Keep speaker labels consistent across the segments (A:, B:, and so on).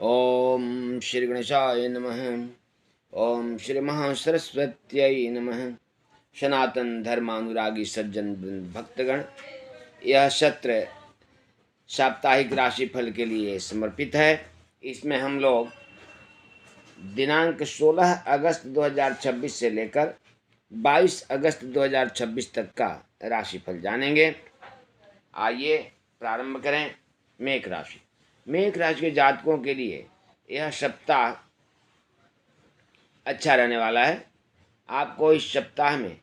A: ओम श्री गणेशाय नमः। ओम श्री महासरस्वत्यै नमः। सनातन धर्मानुरागी सज्जन वृंद भक्तगण, यह सत्र साप्ताहिक राशिफल के लिए समर्पित है। इसमें हम लोग दिनांक 16 अगस्त 2026 से लेकर 22 अगस्त 2026 तक का राशिफल जानेंगे। आइए प्रारंभ करें। मेष राशि। मेष राशि के जातकों के लिए यह सप्ताह अच्छा रहने वाला है। आपको इस सप्ताह में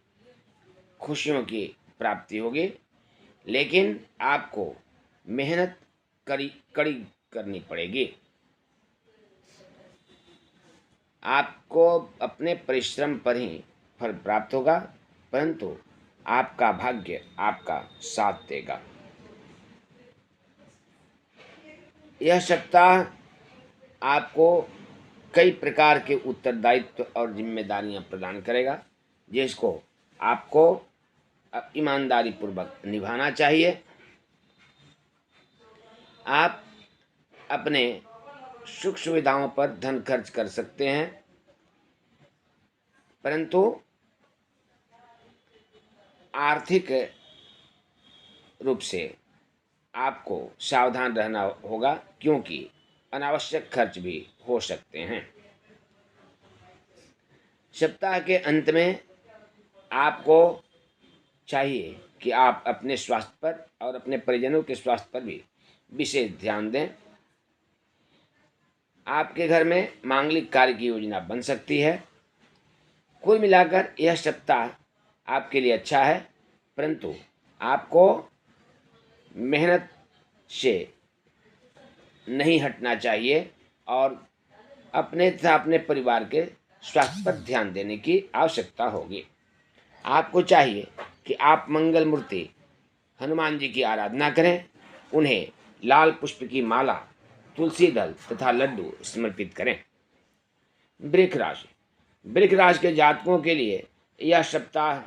A: खुशियों की प्राप्ति होगी, लेकिन आपको मेहनत कड़ी करनी पड़ेगी। आपको अपने परिश्रम पर ही फल प्राप्त होगा, परंतु आपका भाग्य आपका साथ देगा। यह सप्ताह आपको कई प्रकार के उत्तरदायित्व और जिम्मेदारियां प्रदान करेगा, जिसको आपको ईमानदारी पूर्वक निभाना चाहिए। आप अपने सुख सुविधाओं पर धन खर्च कर सकते हैं, परंतु आर्थिक रूप से आपको सावधान रहना होगा, क्योंकि अनावश्यक खर्च भी हो सकते हैं। सप्ताह के अंत में आपको चाहिए कि आप अपने स्वास्थ्य पर और अपने परिजनों के स्वास्थ्य पर भी विशेष ध्यान दें। आपके घर में मांगलिक कार्य की योजना बन सकती है। कुल मिलाकर यह सप्ताह आपके लिए अच्छा है, परंतु आपको मेहनत से नहीं हटना चाहिए और अपने तथा अपने परिवार के स्वास्थ्य पर ध्यान देने की आवश्यकता होगी। आपको चाहिए कि आप मंगल मूर्ति हनुमान जी की आराधना करें, उन्हें लाल पुष्प की माला, तुलसी दल तथा लड्डू समर्पित करें। वृष राशि। वृष राशि के जातकों के लिए यह सप्ताह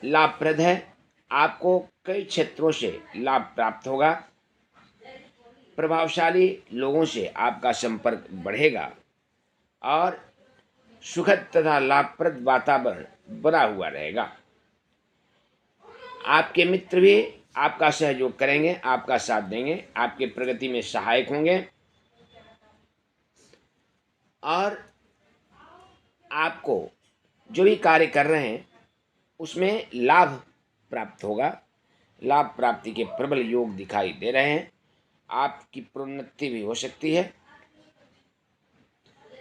A: लाभप्रद है। आपको कई क्षेत्रों से लाभ प्राप्त होगा। प्रभावशाली लोगों से आपका संपर्क बढ़ेगा और सुखद तथा लाभप्रद वातावरण बना हुआ रहेगा। आपके मित्र भी आपका सहयोग करेंगे, आपका साथ देंगे, आपके प्रगति में सहायक होंगे और आपको जो भी कार्य कर रहे हैं उसमें लाभ प्राप्त होगा। लाभ प्राप्ति के प्रबल योग दिखाई दे रहे हैं। आपकी प्रोन्नति भी हो सकती है।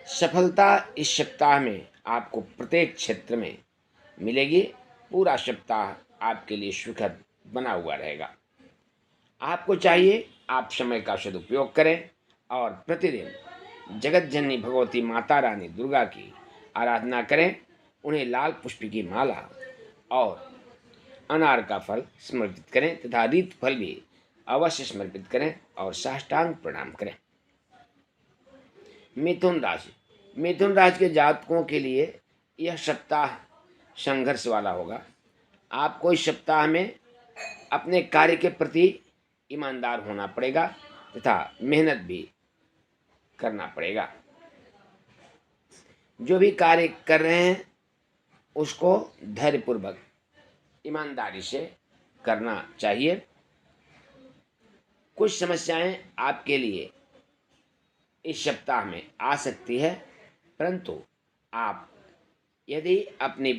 A: सफलता इस सप्ताह में आपको प्रत्येक क्षेत्र में मिलेगी। पूरा सप्ताह आपके लिए सुखद बना हुआ रहेगा। आपको चाहिए आप समय का सदुपयोग करें और प्रतिदिन जगत जननी भगवती माता रानी दुर्गा की आराधना करें। उन्हें लाल पुष्प की माला और अनार का फल समर्पित करें तथा रीत फल भी अवश्य समर्पित करें और साष्टांग प्रणाम करें। मिथुन राशि। मिथुन राशि के जातकों के लिए यह सप्ताह संघर्ष वाला होगा। आपको इस सप्ताह में अपने कार्य के प्रति ईमानदार होना पड़ेगा तथा मेहनत भी करना पड़ेगा। जो भी कार्य कर रहे हैं उसको धैर्यपूर्वक ईमानदारी से करना चाहिए। कुछ समस्याएं आपके लिए इस सप्ताह में आ सकती है, परंतु आप यदि अपनी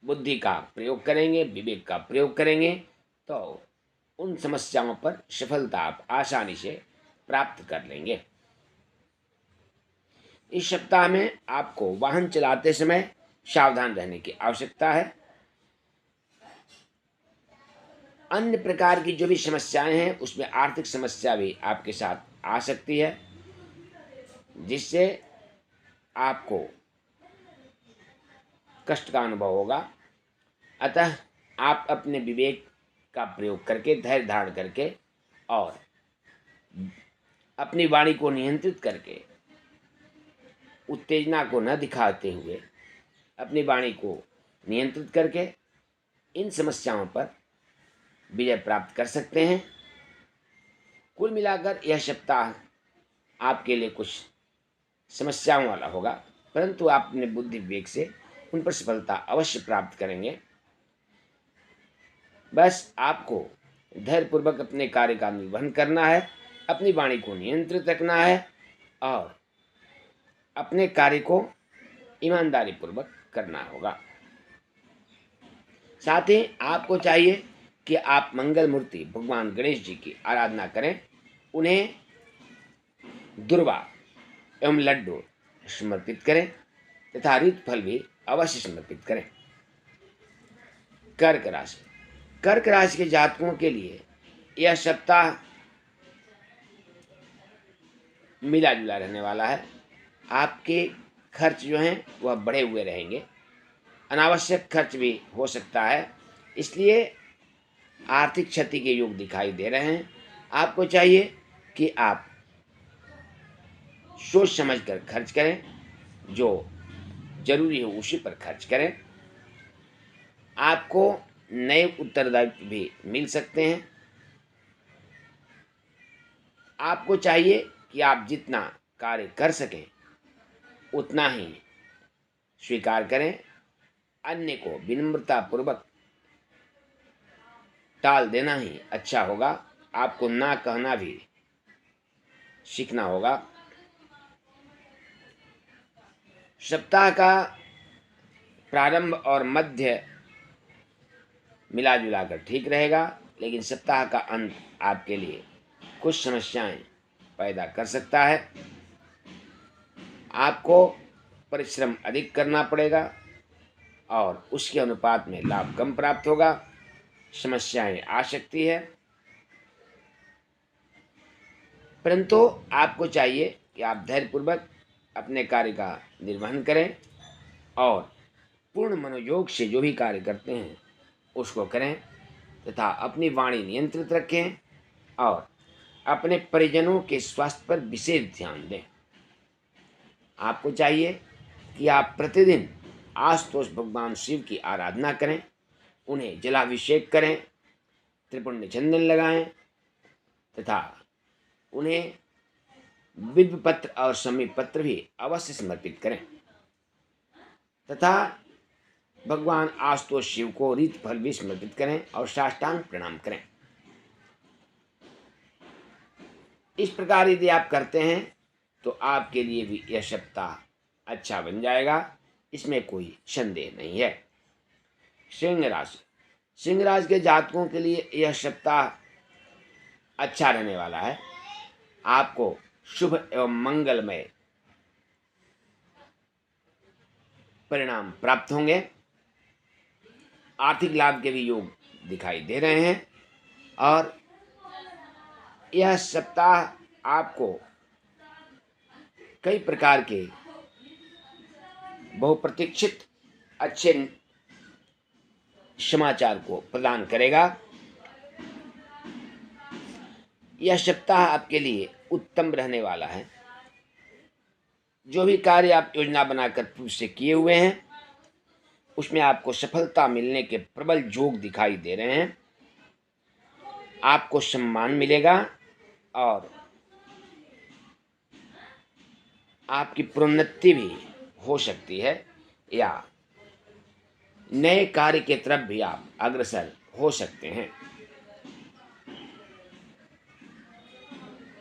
A: बुद्धि का प्रयोग करेंगे, विवेक का प्रयोग करेंगे, तो उन समस्याओं पर सफलता आप आसानी से प्राप्त कर लेंगे। इस सप्ताह में आपको वाहन चलाते समय सावधान रहने की आवश्यकता है। अन्य प्रकार की जो भी समस्याएं हैं उसमें आर्थिक समस्या भी आपके साथ आ सकती है, जिससे आपको कष्ट का अनुभव होगा। अतः आप अपने विवेक का प्रयोग करके, धैर्य धारण करके और अपनी वाणी को नियंत्रित करके, उत्तेजना को न दिखाते हुए अपनी वाणी को नियंत्रित करके इन समस्याओं पर विजय प्राप्त कर सकते हैं। कुल मिलाकर यह सप्ताह आपके लिए कुछ समस्याओं वाला होगा, परंतु आप अपने बुद्धि विवेक से उन पर सफलता अवश्य प्राप्त करेंगे। बस आपको धैर्यपूर्वक अपने कार्य का निर्वहन करना है, अपनी वाणी को नियंत्रित रखना है और अपने कार्य को ईमानदारी पूर्वक करना होगा। साथ ही आपको चाहिए कि आप मंगल मूर्ति भगवान गणेश जी की आराधना करें, उन्हें दुर्वा एवं लड्डू समर्पित करें तथा हरित फल भी अवश्य समर्पित करें। कर्क राशि के जातकों के लिए यह सप्ताह मिला जुला रहने वाला है। आपके खर्च जो हैं वह बढ़े हुए रहेंगे, अनावश्यक खर्च भी हो सकता है, इसलिए आर्थिक क्षति के योग दिखाई दे रहे हैं। आपको चाहिए कि आप सोच समझ कर खर्च करें, जो जरूरी हो उसी पर खर्च करें। आपको नए उत्तरदायित्व भी मिल सकते हैं। आपको चाहिए कि आप जितना कार्य कर सकें उतना ही स्वीकार करें, अन्य को विनम्रता पूर्वक टाल देना ही अच्छा होगा। आपको ना कहना भी सीखना होगा। सप्ताह का प्रारंभ और मध्य मिला जुला कर ठीक रहेगा, लेकिन सप्ताह का अंत आपके लिए कुछ समस्याएं पैदा कर सकता है। आपको परिश्रम अधिक करना पड़ेगा और उसके अनुपात में लाभ कम प्राप्त होगा। समस्याएं आ सकती है, परंतु आपको चाहिए कि आप धैर्यपूर्वक अपने कार्य का निर्वहन करें और पूर्ण मनोयोग से जो भी कार्य करते हैं उसको करें तथा अपनी वाणी नियंत्रित रखें और अपने परिजनों के स्वास्थ्य पर विशेष ध्यान दें। आपको चाहिए कि आप प्रतिदिन आशुतोष भगवान शिव की आराधना करें, उन्हें जलाभिषेक करें, त्रिपुण्य चंदन लगाएं तथा उन्हें बिल्व पत्र और समीप पत्र भी अवश्य समर्पित करें तथा भगवान आशुतोष शिव को रीत फल भी समर्पित करें और साष्टांग प्रणाम करें। इस प्रकार यदि आप करते हैं तो आपके लिए भी यह सप्ताह अच्छा बन जाएगा, इसमें कोई संदेह नहीं है। सिंह राशि के जातकों के लिए यह सप्ताह अच्छा रहने वाला है। आपको शुभ एवं मंगलमय परिणाम प्राप्त होंगे। आर्थिक लाभ के भी योग दिखाई दे रहे हैं और यह सप्ताह आपको कई प्रकार के बहुप्रतीक्षित अच्छे समाचार को प्रदान करेगा। यह सप्ताह आपके लिए उत्तम रहने वाला है। जो भी कार्य आप योजना बनाकर पूर्व से किए हुए हैं उसमें आपको सफलता मिलने के प्रबल योग दिखाई दे रहे हैं। आपको सम्मान मिलेगा और आपकी प्रोन्नति भी हो सकती है या नए कार्य के तरफ भी आप अग्रसर हो सकते हैं।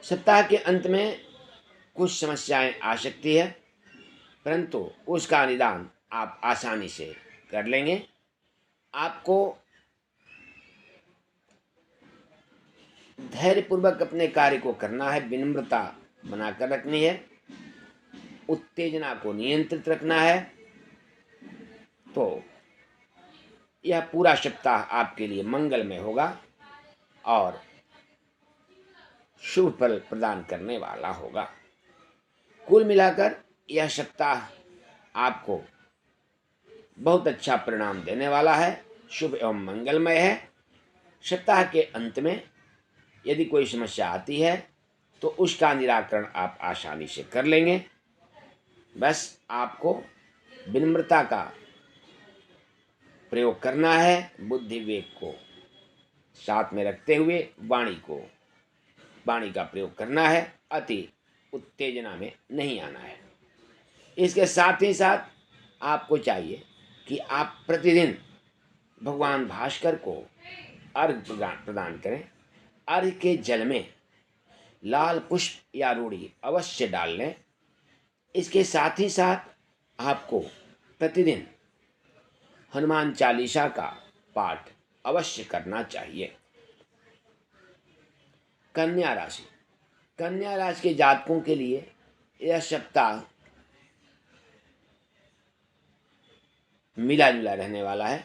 A: सप्ताह के अंत में कुछ समस्याएं आ सकती है, परंतु उसका निदान आप आसानी से कर लेंगे। आपको धैर्यपूर्वक अपने कार्य को करना है, विनम्रता बनाकर रखनी है, उत्तेजना को नियंत्रित रखना है, तो यह पूरा सप्ताह आपके लिए मंगलमय होगा और शुभ फल प्रदान करने वाला होगा। कुल मिलाकर यह सप्ताह आपको बहुत अच्छा परिणाम देने वाला है, शुभ एवं मंगलमय है। सप्ताह के अंत में यदि कोई समस्या आती है तो उसका निराकरण आप आसानी से कर लेंगे। बस आपको विनम्रता का प्रयोग करना है, बुद्धि विवेक को साथ में रखते हुए वाणी को वाणी का प्रयोग करना है, अति उत्तेजना में नहीं आना है। इसके साथ ही साथ आपको चाहिए कि आप प्रतिदिन भगवान भास्कर को अर्घ्य प्रदान करें। अर्घ्य के जल में लाल पुष्प या रूढ़ी अवश्य डाल लें। इसके साथ ही साथ आपको प्रतिदिन हनुमान चालीसा का पाठ अवश्य करना चाहिए। कन्या राशि, कन्या राशि के जातकों के लिए यह सप्ताह मिला जुला रहने वाला है।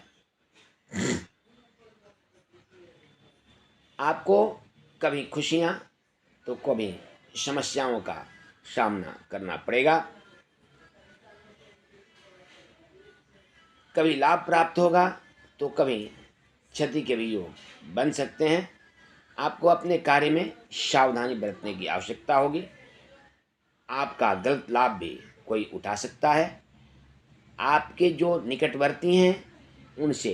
A: आपको कभी खुशियां तो कभी समस्याओं का सामना करना पड़ेगा। कभी लाभ प्राप्त होगा तो कभी क्षति के भी योग बन सकते हैं। आपको अपने कार्य में सावधानी बरतने की आवश्यकता होगी। आपका गलत लाभ भी कोई उठा सकता है। आपके जो निकटवर्ती हैं उनसे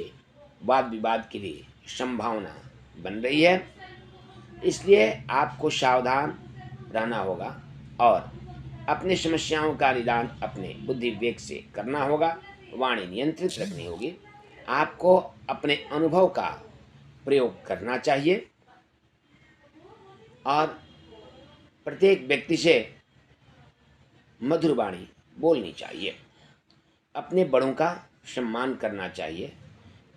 A: वाद विवाद की भी संभावना बन रही है, इसलिए आपको सावधान रहना होगा और अपनी समस्याओं का निदान अपने बुद्धि विवेक से करना होगा। वाणी नियंत्रित रखनी होगी। आपको अपने अनुभव का प्रयोग करना चाहिए और प्रत्येक व्यक्ति से मधुर वाणी बोलनी चाहिए। अपने बड़ों का सम्मान करना चाहिए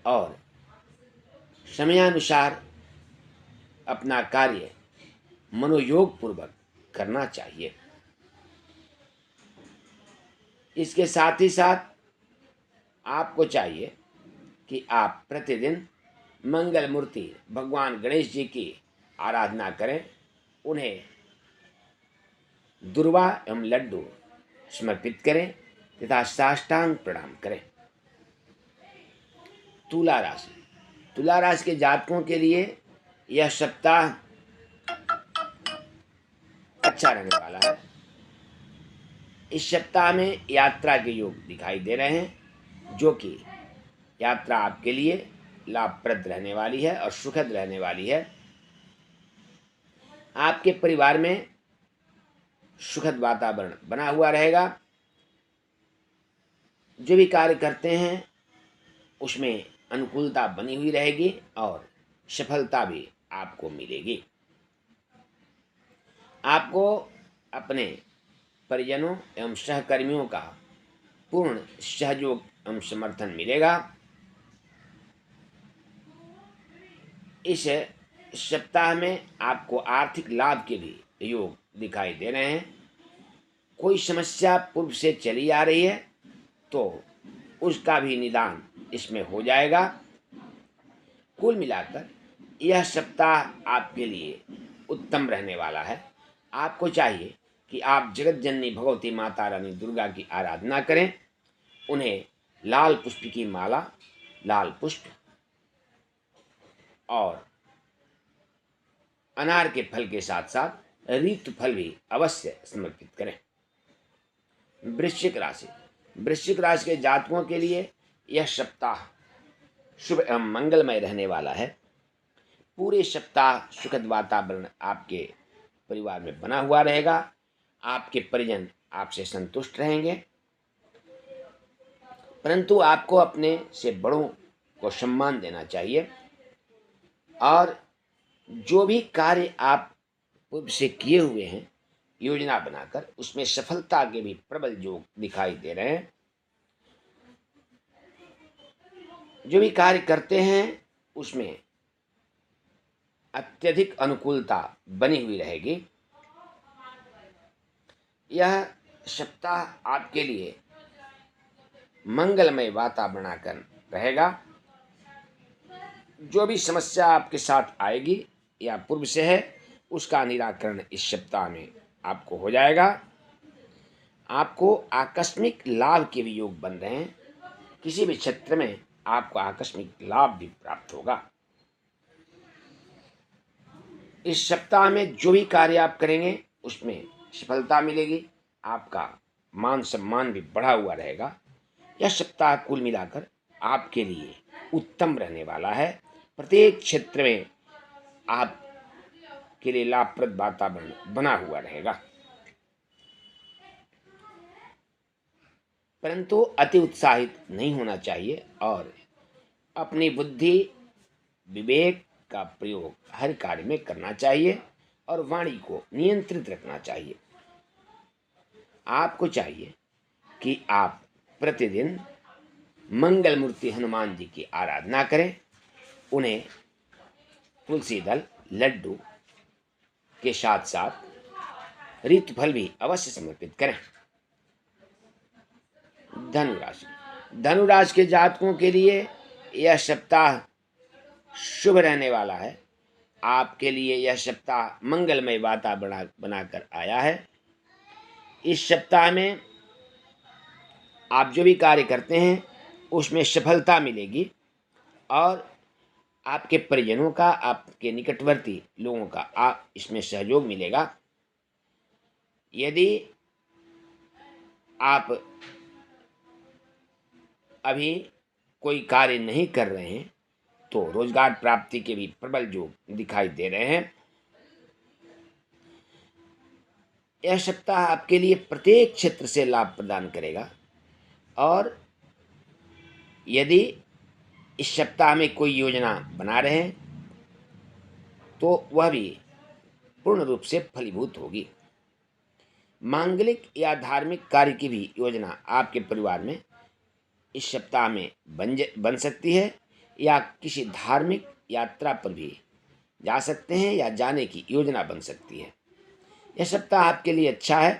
A: और समयानुसार अपना कार्य मनोयोग पूर्वक करना चाहिए। इसके साथ ही साथ आपको चाहिए कि आप प्रतिदिन मंगल मूर्ति भगवान गणेश जी की आराधना करें। उन्हें दुर्वा एवं लड्डू समर्पित करें तथा साष्टांग प्रणाम करें। तुला राशि, तुला राशि के जातकों के लिए यह सप्ताह अच्छा रहने वाला है। इस सप्ताह में यात्रा के योग दिखाई दे रहे हैं, जो कि यात्रा आपके लिए लाभप्रद रहने वाली है और सुखद रहने वाली है। आपके परिवार में सुखद वातावरण बना हुआ रहेगा। जो भी कार्य करते हैं उसमें अनुकूलता बनी हुई रहेगी और सफलता भी आपको मिलेगी। आपको अपने परिजनों एवं सहकर्मियों का पूर्ण सहयोग एवं समर्थन मिलेगा। इस सप्ताह में आपको आर्थिक लाभ के भी योग दिखाई दे रहे हैं। कोई समस्या पूर्व से चली आ रही है तो उसका भी निदान इसमें हो जाएगा। कुल मिलाकर यह सप्ताह आपके लिए उत्तम रहने वाला है। आपको चाहिए कि आप जगत जननी भगवती माता रानी दुर्गा की आराधना करें। उन्हें लाल पुष्प की माला, लाल पुष्प और अनार के फल के साथ साथ ऋतु फल भी अवश्य समर्पित करें। वृश्चिक राशि, वृश्चिक राशि के जातकों के लिए यह सप्ताह शुभ एवं मंगलमय रहने वाला है। पूरे सप्ताह सुखद वातावरण आपके परिवार में बना हुआ रहेगा। आपके परिजन आपसे संतुष्ट रहेंगे, परंतु आपको अपने से बड़ों को सम्मान देना चाहिए और जो भी कार्य आप पूर्व से किए हुए हैं योजना बनाकर, उसमें सफलता के भी प्रबल योग दिखाई दे रहे हैं। जो भी कार्य करते हैं उसमें अत्यधिक अनुकूलता बनी हुई रहेगी। यह सप्ताह आपके लिए मंगलमय वातावरण बनाकर रहेगा। जो भी समस्या आपके साथ आएगी या पूर्व से है उसका निराकरण इस सप्ताह में आपको हो जाएगा। आपको आकस्मिक लाभ के भी योग बन रहे हैं। किसी भी क्षेत्र में आपको आकस्मिक लाभ भी प्राप्त होगा। इस सप्ताह में जो भी कार्य आप करेंगे उसमें सफलता मिलेगी। आपका मान सम्मान भी बढ़ा हुआ रहेगा। यह सप्ताह कुल मिलाकर आपके लिए उत्तम रहने वाला है। प्रत्येक क्षेत्र में आप के लिए लाभप्रद वातावरण बना हुआ रहेगा। परंतु अति उत्साहित नहीं होना चाहिए और अपनी बुद्धि विवेक का प्रयोग हर कार्य में करना चाहिए और वाणी को नियंत्रित रखना चाहिए। आपको चाहिए कि आप प्रतिदिन मंगल मूर्ति हनुमान जी की आराधना करें, उन्हें तुलसी दल लड्डू के साथ साथ ऋतुफल भी अवश्य समर्पित करें। धनुराशि, धनुराशि के जातकों के लिए यह सप्ताह शुभ रहने वाला है। आपके लिए यह सप्ताह मंगलमय वातावरण बनाकर आया है। इस सप्ताह में आप जो भी कार्य करते हैं उसमें सफलता मिलेगी और आपके परिजनों का, आपके निकटवर्ती लोगों का आप इसमें सहयोग मिलेगा। यदि आप अभी कोई कार्य नहीं कर रहे हैं तो रोजगार प्राप्ति के भी प्रबल योग दिखाई दे रहे हैं। यह सप्ताह आपके लिए प्रत्येक क्षेत्र से लाभ प्रदान करेगा और यदि इस सप्ताह में कोई योजना बना रहे हैं तो वह भी पूर्ण रूप से फलीभूत होगी। मांगलिक या धार्मिक कार्य की भी योजना आपके परिवार में इस सप्ताह में बन सकती है या किसी धार्मिक यात्रा पर भी जा सकते हैं या जाने की योजना बन सकती है। यह सप्ताह आपके लिए अच्छा है,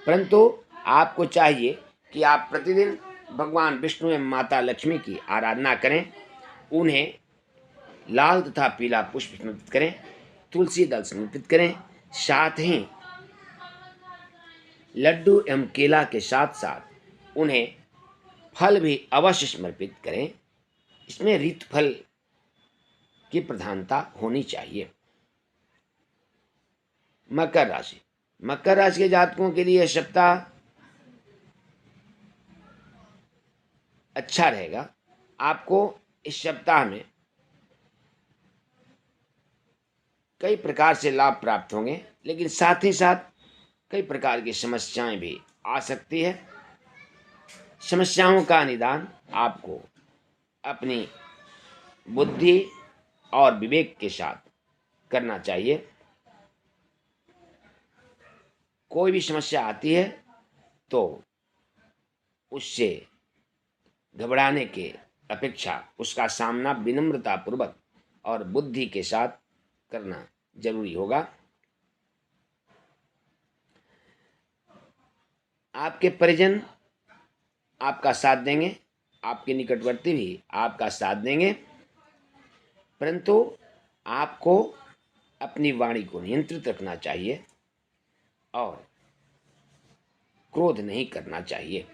A: परंतु आपको चाहिए कि आप प्रतिदिन भगवान विष्णु एवं माता लक्ष्मी की आराधना करें, उन्हें लाल तथा पीला पुष्प समर्पित करें, तुलसी दल समर्पित करें, साथ ही लड्डू एवं केला के साथ साथ उन्हें फल भी अवश्य समर्पित करें। इसमें ऋतुफल की प्रधानता होनी चाहिए। मकर राशि, मकर राशि के जातकों के लिए सप्ताह अच्छा रहेगा। आपको इस सप्ताह में कई प्रकार से लाभ प्राप्त होंगे, लेकिन साथ ही साथ कई प्रकार की समस्याएं भी आ सकती है। समस्याओं का निदान आपको अपनी बुद्धि और विवेक के साथ करना चाहिए। कोई भी समस्या आती है तो उससे घबराने के अपेक्षा उसका सामना विनम्रता पूर्वक और बुद्धि के साथ करना जरूरी होगा। आपके परिजन आपका साथ देंगे, आपके निकटवर्ती भी आपका साथ देंगे, परंतु आपको अपनी वाणी को नियंत्रित रखना चाहिए और क्रोध नहीं करना चाहिए।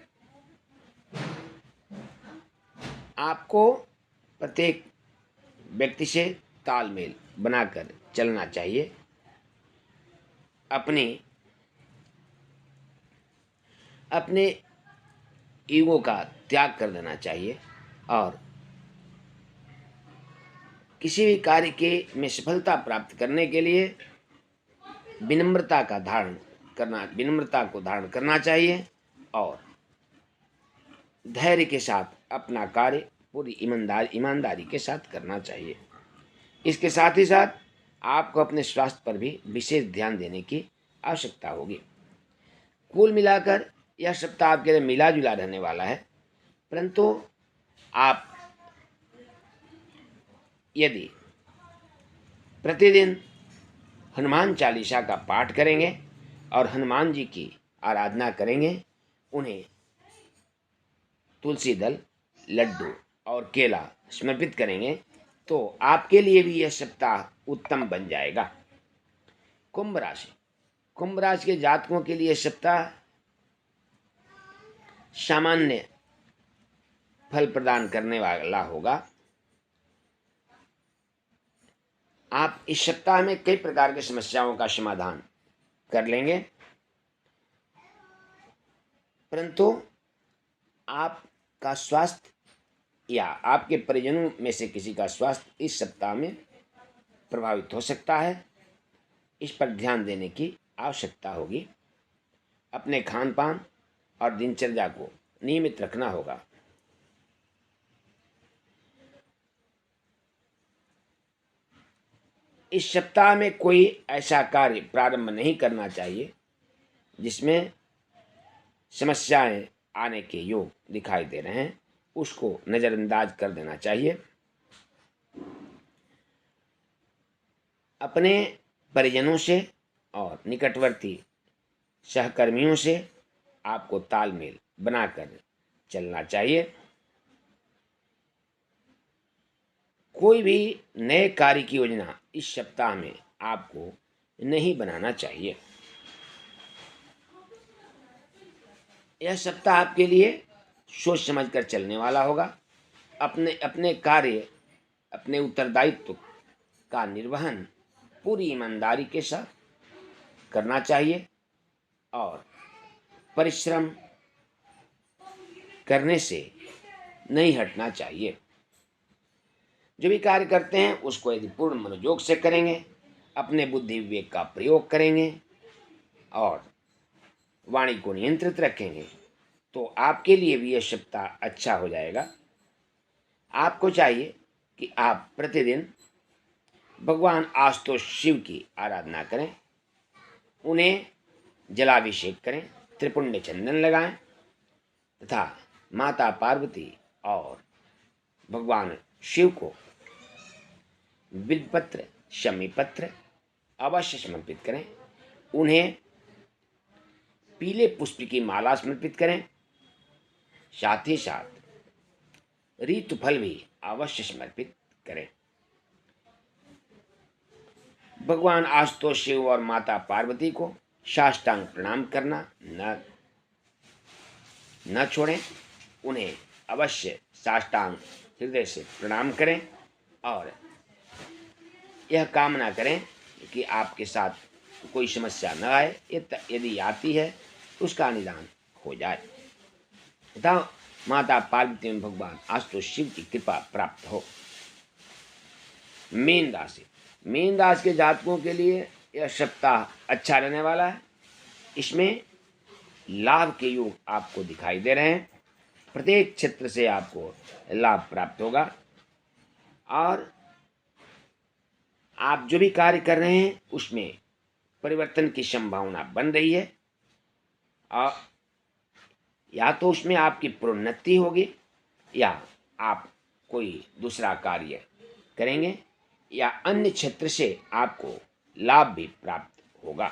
A: आपको प्रत्येक व्यक्ति से तालमेल बनाकर चलना चाहिए। अपने ईगो का त्याग कर देना चाहिए और किसी भी कार्य के में सफलता प्राप्त करने के लिए विनम्रता को धारण करना चाहिए और धैर्य के साथ अपना कार्य पूरी ईमानदारी के साथ करना चाहिए। इसके साथ ही साथ आपको अपने स्वास्थ्य पर भी विशेष ध्यान देने की आवश्यकता होगी। कुल मिलाकर यह सप्ताह आपके लिए मिला जुला रहने वाला है, परंतु आप यदि प्रतिदिन हनुमान चालीसा का पाठ करेंगे और हनुमान जी की आराधना करेंगे, उन्हें तुलसी दल लड्डू और केला समर्पित करेंगे, तो आपके लिए भी यह सप्ताह उत्तम बन जाएगा। कुंभ राशि, कुंभ राशि के जातकों के लिए सप्ताह सामान्य फल प्रदान करने वाला होगा। आप इस सप्ताह में कई प्रकार की समस्याओं का समाधान कर लेंगे, परंतु आपका स्वास्थ्य या आपके परिजनों में से किसी का स्वास्थ्य इस सप्ताह में प्रभावित हो सकता है। इस पर ध्यान देने की आवश्यकता होगी। अपने खान पान और दिनचर्या को नियमित रखना होगा। इस सप्ताह में कोई ऐसा कार्य प्रारंभ नहीं करना चाहिए जिसमें समस्याएं आने के योग दिखाई दे रहे हैं, उसको नज़रअंदाज कर देना चाहिए। अपने परिजनों से और निकटवर्ती सहकर्मियों से आपको तालमेल बनाकर चलना चाहिए। कोई भी नए कार्य की योजना इस सप्ताह में आपको नहीं बनाना चाहिए। यह सप्ताह आपके लिए सोच समझकर चलने वाला होगा। अपने अपने कार्य, अपने उत्तरदायित्व का निर्वहन पूरी ईमानदारी के साथ करना चाहिए और परिश्रम करने से नहीं हटना चाहिए। जो भी कार्य करते हैं उसको यदि पूर्ण मनोयोग से करेंगे, अपने बुद्धि विवेक का प्रयोग करेंगे और वाणी को नियंत्रित रखेंगे तो आपके लिए भी यह सप्ताह अच्छा हो जाएगा। आपको चाहिए कि आप प्रतिदिन भगवान आशुतोष शिव की आराधना करें, उन्हें जलाभिषेक करें, त्रिपुण्य चंदन लगाएं तथा माता पार्वती और भगवान शिव को बिल्वपत्र, शमी पत्र अवश्य समर्पित करें। उन्हें पीले पुष्प की माला समर्पित करें। साथ ही साथ ऋतुफल भी अवश्य समर्पित करें। भगवान आशुतोष शिव और माता पार्वती को साष्टांग प्रणाम करना न छोड़ें। उन्हें अवश्य साष्टांग हृदय से प्रणाम करें और यह कामना करें कि आपके साथ कोई समस्या न आए, यदि आती है उसका निदान हो जाए तथा माता पार्वती में भगवान आशुतोष शिव की कृपा प्राप्त हो। मीन राशि, मीन राशि के जातकों के लिए यह सप्ताह अच्छा रहने वाला है। इसमें लाभ के योग आपको दिखाई दे रहे हैं। प्रत्येक क्षेत्र से आपको लाभ प्राप्त होगा और आप जो भी कार्य कर रहे हैं उसमें परिवर्तन की संभावना बन रही है और या तो उसमें आपकी प्रोन्नति होगी या आप कोई दूसरा कार्य करेंगे या अन्य क्षेत्र से आपको लाभ भी प्राप्त होगा।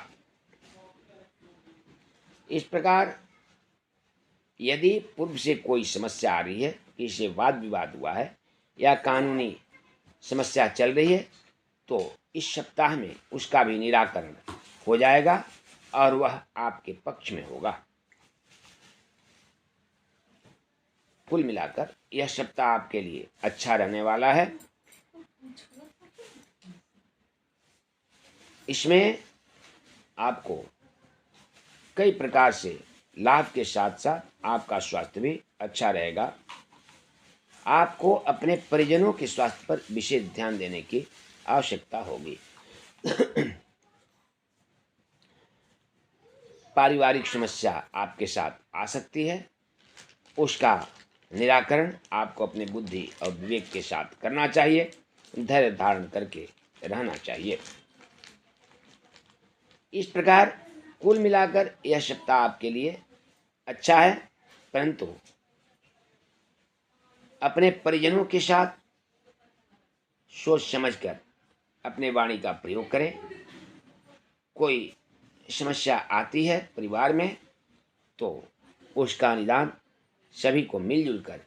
A: इस प्रकार यदि पूर्व से कोई समस्या आ रही है, किसी वाद विवाद हुआ है या कानूनी समस्या चल रही है तो इस सप्ताह में उसका भी निराकरण हो जाएगा और वह आपके पक्ष में होगा। कुल मिलाकर यह सप्ताह आपके लिए अच्छा रहने वाला है। इसमें आपको कई प्रकार से लाभ के साथ साथ आपका स्वास्थ्य भी अच्छा रहेगा। आपको अपने परिजनों के स्वास्थ्य पर विशेष ध्यान देने की आवश्यकता होगी। पारिवारिक समस्या आपके साथ आ सकती है, उसका निराकरण आपको अपनी बुद्धि और विवेक के साथ करना चाहिए। धैर्य धारण करके रहना चाहिए। इस प्रकार कुल मिलाकर यह सप्ताह आपके लिए अच्छा है, परंतु अपने परिजनों के साथ सोच समझकर अपने वाणी का प्रयोग करें। कोई समस्या आती है परिवार में तो उसका निदान सभी को मिलजुल कर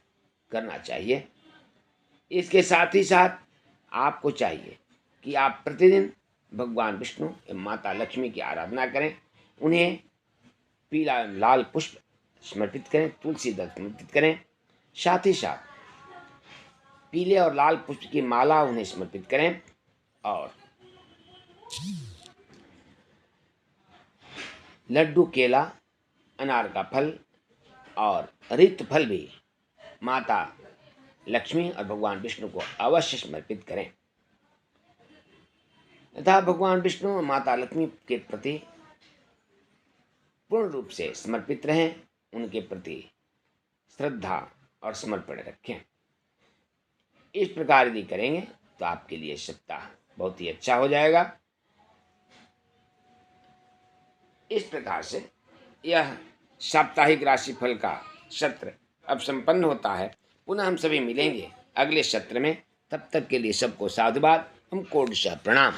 A: करना चाहिए। इसके साथ ही साथ आपको चाहिए कि आप प्रतिदिन भगवान विष्णु एवं माता लक्ष्मी की आराधना करें। उन्हें पीला लाल पुष्प समर्पित करें, तुलसी दल समर्पित करें। साथ ही साथ पीले और लाल पुष्प की माला उन्हें समर्पित करें और लड्डू, केला, अनार का फल और ऋत फल भी माता लक्ष्मी और भगवान विष्णु को अवश्य समर्पित करें। तथा भगवान विष्णु और माता लक्ष्मी के प्रति पूर्ण रूप से समर्पित रहें, उनके प्रति श्रद्धा और समर्पण रखें। इस प्रकार यदि करेंगे तो आपके लिए सप्ताह बहुत ही अच्छा हो जाएगा। इस प्रकार से यह साप्ताहिक राशिफल का सत्र अब संपन्न होता है। पुनः हम सभी मिलेंगे अगले सत्र में। तब तक के लिए सबको साधुवाद, हम कोटि प्रणाम।